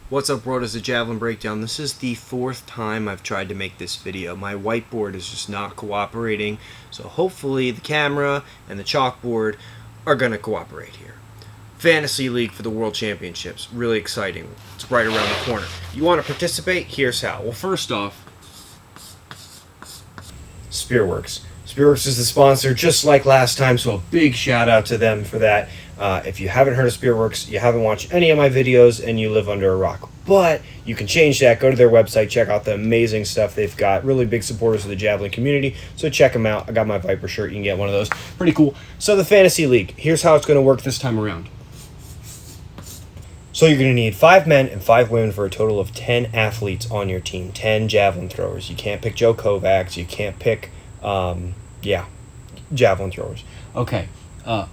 What's up, world? Is a Javelin breakdown. This is the fourth time I've tried to make this video. My whiteboard is just not cooperating, so hopefully the camera and the chalkboard are going to cooperate here. Fantasy League for the World Championships. Really exciting. It's right around the corner. You want to participate? Here's how. Well, first off, Spearworks. Spearworks is the sponsor, just like last time, so a big shout out to them for that. If you haven't heard of Spearworks, you haven't watched any of my videos, and you live under a rock. But you can change that. Go to their website, check out the amazing stuff they've got. Really big supporters of the Javelin community, so check them out. I got my Viper shirt. You can get one of those. Pretty cool. So the Fantasy League. Here's how it's going to work this time around. So you're going to need 5 men and 5 women for a total of 10 athletes on your team. 10 javelin throwers. You can't pick Joe Kovacs. You can't pick, javelin throwers. Okay.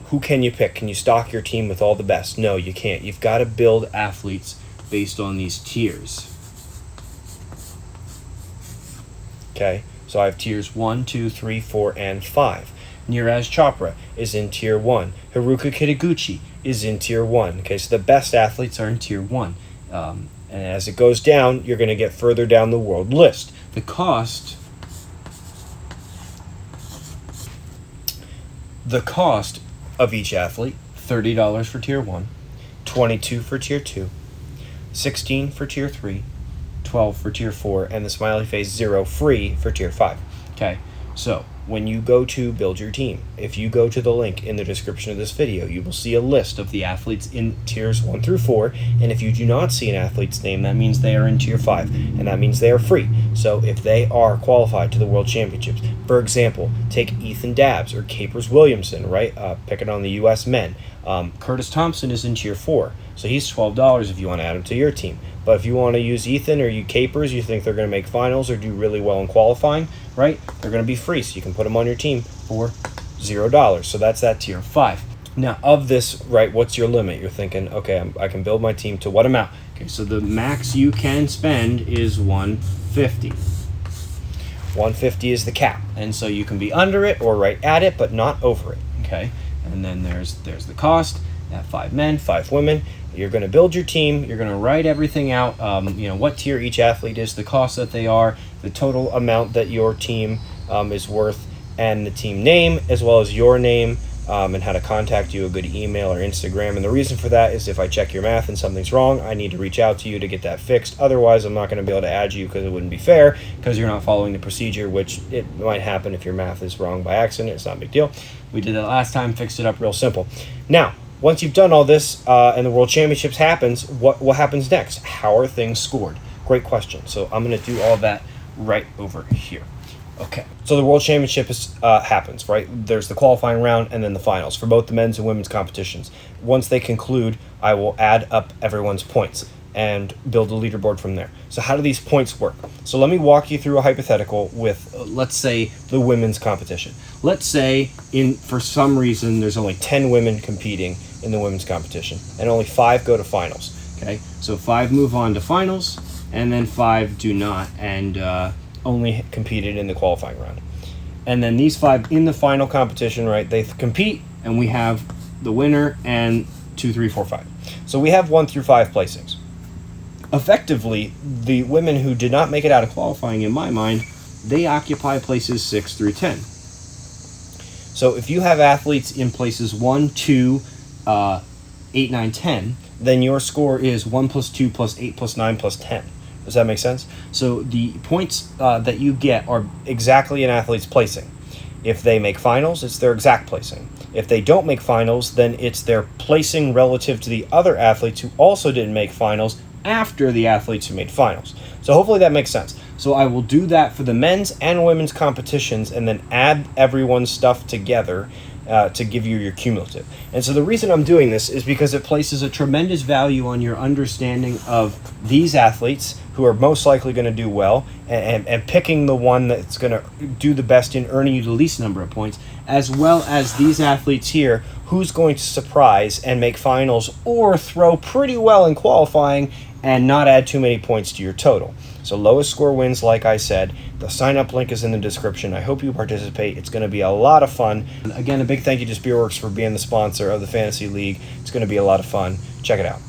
Who can you pick? Can you stock your team with all the best? No, you can't. You've got to build athletes based on these tiers. Okay, so I have tiers 1, 2, 3, 4, and 5. Neeraj Chopra is in tier 1. Haruka Kitaguchi is in tier 1. Okay, so the best athletes are in tier 1. And as it goes down, you're going to get further down the world list. The cost of each athlete, $30 for tier 1, $22 for tier 2, $16 for tier 3, $12 for tier 4, and the smiley face 0 free for tier 5. Okay, so when you go to build your team, if you go to the link in the description of this video, you will see a list of the athletes in tiers 1 through 4, and if you do not see an athlete's name, that means they are in tier 5, and that means they are free. So if they are qualified to the World Championships, for example, take Ethan Dabbs or Capers Williamson, right? Picking on the U.S. men. Curtis Thompson is in tier 4, so he's $12 if you want to add him to your team. But if you want to use Ethan or you Capers, you think they're going to make finals or do really well in qualifying, right? They're going to be free, so you can put them on your team for $0. So that's that tier 5. Now, of this, right, what's your limit? You're thinking, okay, I can build my team to what amount? Okay, so the max you can spend is $150. $150 is the cap, and so you can be under it or right at it, but not over it, okay? And then there's the cost. At 5 men, 5 women. You're going to build your team. You're going to write everything out. What tier each athlete is, the cost that they are, the total amount that your team is worth, and the team name as well as your name, and how to contact you, a good email or Instagram. And the reason for that is if I check your math and something's wrong, I need to reach out to you to get that fixed. Otherwise, I'm not going to be able to add you because it wouldn't be fair because you're not following the procedure, which it might happen if your math is wrong by accident. It's not a big deal. We did that last time, fixed it up real simple. Now, once you've done all this and the World Championships happens, what happens next? How are things scored? Great question. So I'm going to do all that right over here. Okay, so the World Championship happens, right? There's the qualifying round and then the finals for both the men's and women's competitions. Once they conclude, I will add up everyone's points and build a leaderboard from there. So how do these points work? So let me walk you through a hypothetical with, let's say, the women's competition. Let's say, for some reason, there's only 10 women competing in the women's competition, and only 5 go to finals, okay? So 5 move on to finals, and then 5 do not, and only competed in the qualifying round. And then these 5 in the final competition, right, they compete, and we have the winner and 2, 3, 4, 5. So we have 1 through 5 placings. Effectively, the women who did not make it out of qualifying, in my mind, they occupy places 6 through 10. So if you have athletes in places 1, 2, 8, 9, 10, then your score is 1 plus 2 plus 8 plus 9 plus 10. Does that make sense? So the points that you get are exactly an athlete's placing. If they make finals, it's their exact placing. If they don't make finals, then it's their placing relative to the other athletes who also didn't make finals after the athletes who made finals. So hopefully that makes sense. So I will do that for the men's and women's competitions and then add everyone's stuff together to give you your cumulative. And so the reason I'm doing this is because it places a tremendous value on your understanding of these athletes who are most likely going to do well and picking the one that's going to do the best in earning you the least number of points, as well as these athletes here who's going to surprise and make finals or throw pretty well in qualifying and not add too many points to your total. So lowest score wins, like I said. The sign-up link is in the description. I hope you participate. It's going to be a lot of fun. And again, a big thank you to Spearworks for being the sponsor of the Fantasy League. It's going to be a lot of fun. Check it out.